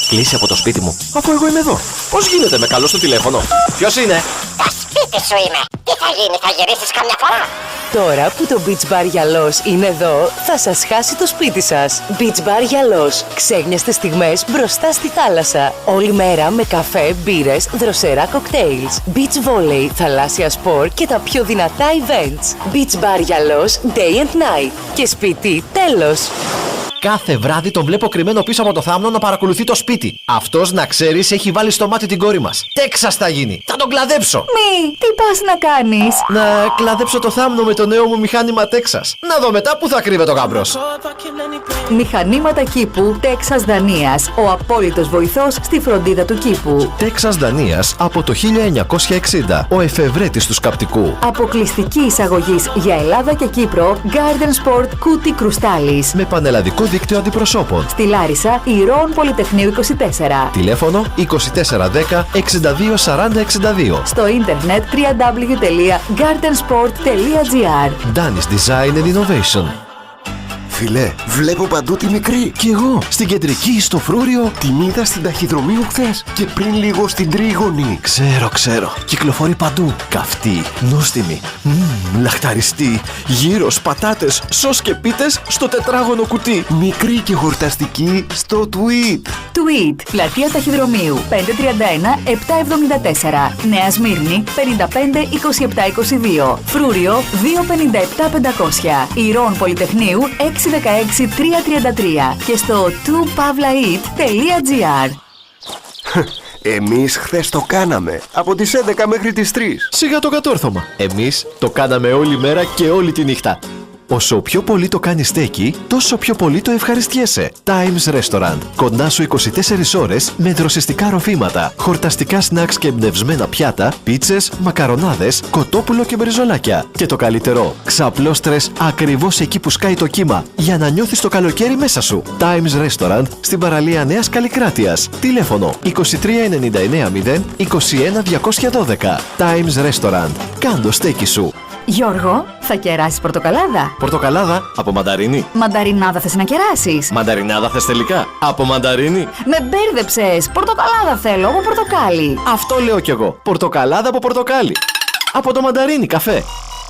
Κλείσει από το σπίτι μου, αφού εγώ είμαι εδώ. Πώς γίνεται με καλό στο τηλέφωνο? Ποιος είναι? Στο σπίτι σου είμαι. Τι θα γίνει, θα γυρίσεις καμιά φορά? Τώρα που το Beach Bar Γυαλός είναι εδώ, θα σας χάσει το σπίτι σας. Beach Bar Γυαλός. Ξέγνιαστες στιγμές μπροστά στη θάλασσα. Όλη μέρα με καφέ, μπύρες, δροσερά κοκτέιλς. Beach Volley, θαλάσσια σπορ και τα πιο δυνατά events. Beach Bar Γυαλός, day and night. Και σπίτι, τέλος. Κάθε βράδυ τον βλέπω κρυμμένο πίσω από το θάμνο να παρακολουθεί το σπίτι. Αυτός, να ξέρεις, έχει βάλει στο μάτι την κόρη μας. Τέξας θα γίνει. Θα τον κλαδέψω. Μη, τι πας να κάνεις? Να κλαδέψω το θάμνο με το νέο μου μηχάνημα Τέξας. Να δω μετά που θα κρύβεται ο γάμπρος. Μηχανήματα κήπου Texas Δανίας. Ο απόλυτος βοηθός στη φροντίδα του κήπου. Τέξας Δανίας από το 1960. Ο εφευρέτης του σκαπτικού. Αποκλειστική εισαγωγής για Ελλάδα και Κύπρο. Garden Sport Κούτι Κρουστάλης. Με πανελλαδικό δίκτυο αντιπροσώπων. Στη Λάρισα, Ηρώων Πολυτεχνείου 24. Τηλέφωνο 2410 62 40 62. Στο ίντερνετ www.gardensport.gr. Danis Design and Innovation. Φιλέ, βλέπω παντού τη μικρή. Κι εγώ, στην κεντρική, στο Φρούριο. Την είδα στην Ταχυδρομείου χθες και πριν λίγο στην Τρίγωνη. Ξέρω. Κυκλοφορεί παντού. Καυτή, νόστιμη, λαχταριστή. Γύρος, πατάτες, σως και πίτες στο τετράγωνο κουτί. Μικρή και χορταστική στο Tweet. Tweet, πλατεία Ταχυδρομείου 531 774. Νέα Σμύρνη 55 27 22. Φρούριο 257 500. Ηρώων Πολυτεχνείου 616 333 και στο 2pavlaeat.gr. Εμείς χθες το κάναμε από τις 11 μέχρι τις 3. Σιγά το κατόρθωμα. Εμείς το κάναμε όλη μέρα και όλη τη νύχτα. Όσο πιο πολύ το κάνεις στέκι, τόσο πιο πολύ το ευχαριστιέσαι. Times Restaurant. Κοντά σου 24 ώρες με δροσιστικά ροφήματα, χορταστικά σνακς και εμπνευσμένα πιάτα, πίτσες, μακαρονάδες, κοτόπουλο και μπριζολάκια. Και το καλύτερο, ξαπλώστρες ακριβώς εκεί που σκάει το κύμα, για να νιώθεις το καλοκαίρι μέσα σου. Times Restaurant στην παραλία Νέας Καλλικράτειας. Τηλέφωνο 2399 0 21 212. Times Restaurant. Κάντο στέκι σου. Γιώργο, θα κεράσεις πορτοκαλάδα? Πορτοκαλάδα από μανταρίνι. Μανταρινάδα θες να κεράσεις? Μανταρινάδα θες τελικά? Από μανταρίνι. Με μπέρδεψες! Πορτοκαλάδα θέλω, από πορτοκάλι. Αυτό λέω κι εγώ. Πορτοκαλάδα από πορτοκάλι. Από το μανταρίνι καφέ.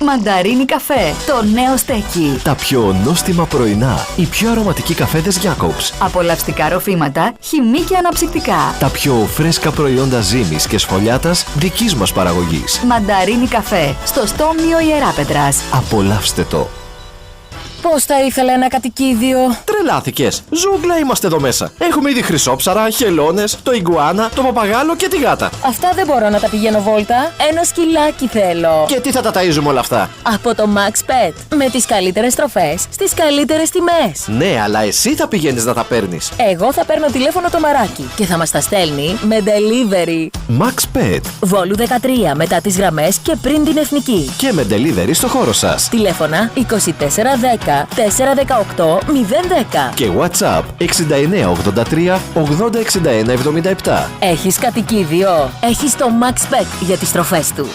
Μανταρίνι καφέ, το νέο στέκι. Τα πιο νόστιμα πρωινά. Οι πιο αρωματικοί καφέδες Jacobs. Απολαυστικά ροφήματα, χυμή και αναψυκτικά. Τα πιο φρέσκα προϊόντα ζύμης και σφολιάτας δικής μας παραγωγής. Μανταρίνι καφέ, στο Στόμιο Ιεράπετρας. Απολαύστε το. Πώς θα ήθελα ένα κατοικίδιο? Τρελάθηκες. Ζούγκλα είμαστε εδώ μέσα. Έχουμε ήδη χρυσόψαρα, χελώνες, το ιγκουάνα, το παπαγάλο και τη γάτα. Αυτά δεν μπορώ να τα πηγαίνω βόλτα. Ένα σκυλάκι θέλω. Και τι θα τα ταΐζουμε όλα αυτά? Από το Max Pet. Με τις καλύτερες τροφές, στις καλύτερες τιμές. Ναι, αλλά εσύ θα πηγαίνεις να τα παίρνεις. Εγώ θα παίρνω τηλέφωνο το μαράκι και θα μας τα στέλνει με delivery. Max Pet. Βόλου 13 μετά τις γραμμές και πριν την εθνική. Και με delivery στο χώρο σας. Τηλέφωνα 2410 418 010. Και WhatsApp 6983 80 61 77. Έχεις κατοικίδιο? Έχεις το Max Pet για τις τροφές του.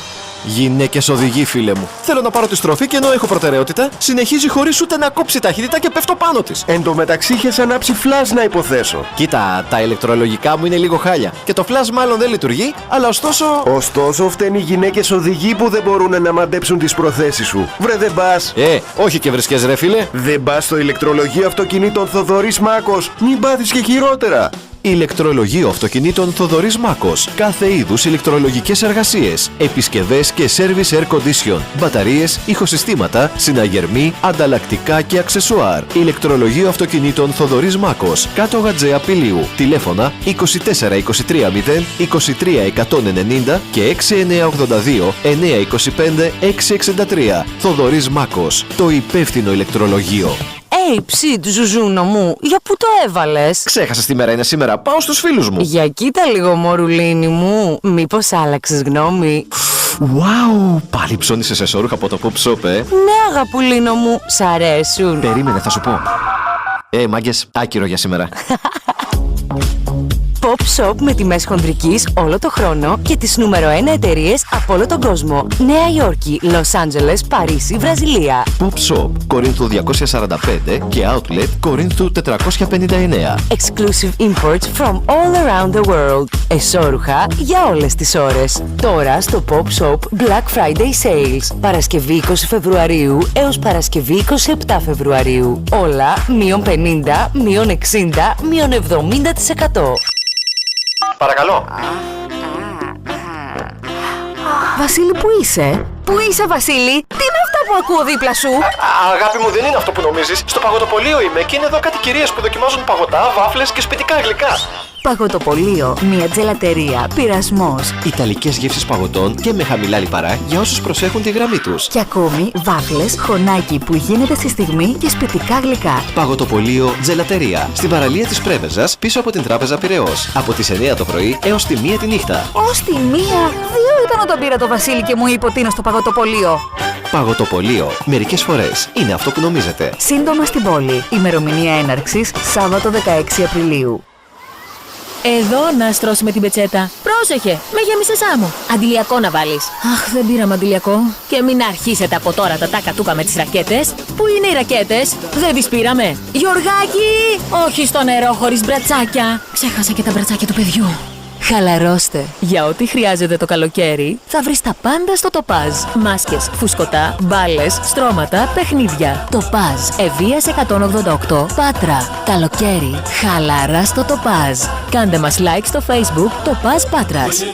Γυναίκες οδηγοί, φίλε μου. Θέλω να πάρω τη στροφή και ενώ έχω προτεραιότητα, συνεχίζει χωρίς ούτε να κόψει ταχύτητα και πέφτω πάνω της. Εν τω μεταξύ είχες ανάψει φλας να υποθέσω. Κοίτα, τα ηλεκτρολογικά μου είναι λίγο χάλια. Και το flash μάλλον δεν λειτουργεί, αλλά ωστόσο. Ωστόσο, φταίνει οι γυναίκες οδηγοί που δεν μπορούν να μαντέψουν τις προθέσεις σου. Βρε, δεν πας. Όχι και βρισκές, ρε φίλε. Δεν πας στο ηλεκτρολογείο αυτοκινήτων Θοδωρής Μάκος. Μην πάθεις και χειρότερα. Ηλεκτρολογείο αυτοκινήτων Θοδωρής Μάκος. Κάθε είδους ηλεκτρολογικές εργασίες. Επισκευές και service air condition. Μπαταρίες, ηχοσυστήματα, συναγερμοί, ανταλλακτικά και αξεσουάρ. Ηλεκτρολογείο αυτοκινήτων Θοδωρής Μάκος. Κάτω Γατζέα Πηλίου. Τηλέφωνα 24 23 0 23 190 και 6982 925 663. Θοδωρής Μάκος. Το υπεύθυνο ηλεκτρολογείο. Ψιτ, ζουζούνα μου, για πού το έβαλες? Ξέχασες τι μέρα είναι σήμερα. Πάω στους φίλους μου. Για κοίτα λίγο, μωρουλίνι μου. Μήπως άλλαξες γνώμη? Wow, πάλι ψώνισες εσώρουχα από το Pop Shop, Ναι, αγαπουλίνο μου, σ' αρέσουν. Περίμενε, θα σου πω. Μάγκες, άκυρο για σήμερα. Pop Pop Shop με τιμές χονδρικής όλο το χρόνο και τις νούμερο 1 εταιρείες από όλο τον κόσμο. Νέα Υόρκη, Λος Άντζελες, Παρίσι, Βραζιλία. Pop Shop, Κορίνθου 245 και Outlet, Κορίνθου 459. Exclusive imports from all around the world. Εσώρουχα για όλες τις ώρες. Τώρα στο Pop Shop Black Friday Sales. Παρασκευή 20 Φεβρουαρίου έως Παρασκευή 27 Φεβρουαρίου. Όλα μείον 50, μείον 60, μείον 70%. Παρακαλώ. Βασίλη, πού είσαι? Πού είσαι, Βασίλη? Τι είναι αυτά που ακούω δίπλα σου? Αγάπη μου, δεν είναι αυτό που νομίζεις. Στο παγωτοπωλείο είμαι και είναι εδώ κάτι κυρίες που δοκιμάζουν παγωτά, βάφλες και σπιτικά γλυκά. Παγωτοπωλείο, μια τζελατερία, πειρασμός. Ιταλικές γεύσεις παγωτών και με χαμηλά λιπαρά για όσους προσέχουν τη γραμμή τους. Και ακόμη βάφλες, χωνάκι που γίνεται στη στιγμή και σπιτικά γλυκά. Παγωτοπωλείο Τζελατερία. Στην παραλία της Πρέβεζας, πίσω από την Τράπεζα Πειραιώς. Από τις 9 το πρωί έως τη 1 τη νύχτα. Ως τη 1, 2 ήταν όταν πήρα το Βασίλη και μου είπε ότι είναι στο παγωτοπωλείο. Παγωτοπωλείο. Μερικές φορές είναι αυτό που νομίζετε. Σύντομα στην πόλη. Ημερομηνία έναρξης Σάββατο 16 Απριλίου. Εδώ να στρώσει με την πετσέτα. Πρόσεχε, με γέμισες άμμο. Αντιλιακό να βάλεις. Αχ, δεν πήραμε αντιλιακό. Και μην αρχίσετε από τώρα τα τάκα-τούκα με τις ρακέτες. Πού είναι οι ρακέτες? Δεν τις πήραμε. Γιωργάκη! Όχι στο νερό χωρίς μπρατσάκια. Ξέχασα και τα μπρατσάκια του παιδιού. Χαλαρώστε. Για ό,τι χρειάζεται το καλοκαίρι, θα βρεις τα πάντα στο Τοπάζ. Μάσκες, φουσκωτά, μπάλες, στρώματα, παιχνίδια. Τοπάζ. Ευβίας 188, Πάτρα. Καλοκαίρι. Χαλαρά στο Τοπάζ. Κάντε μας like στο Facebook Τοπάζ Πάτρας.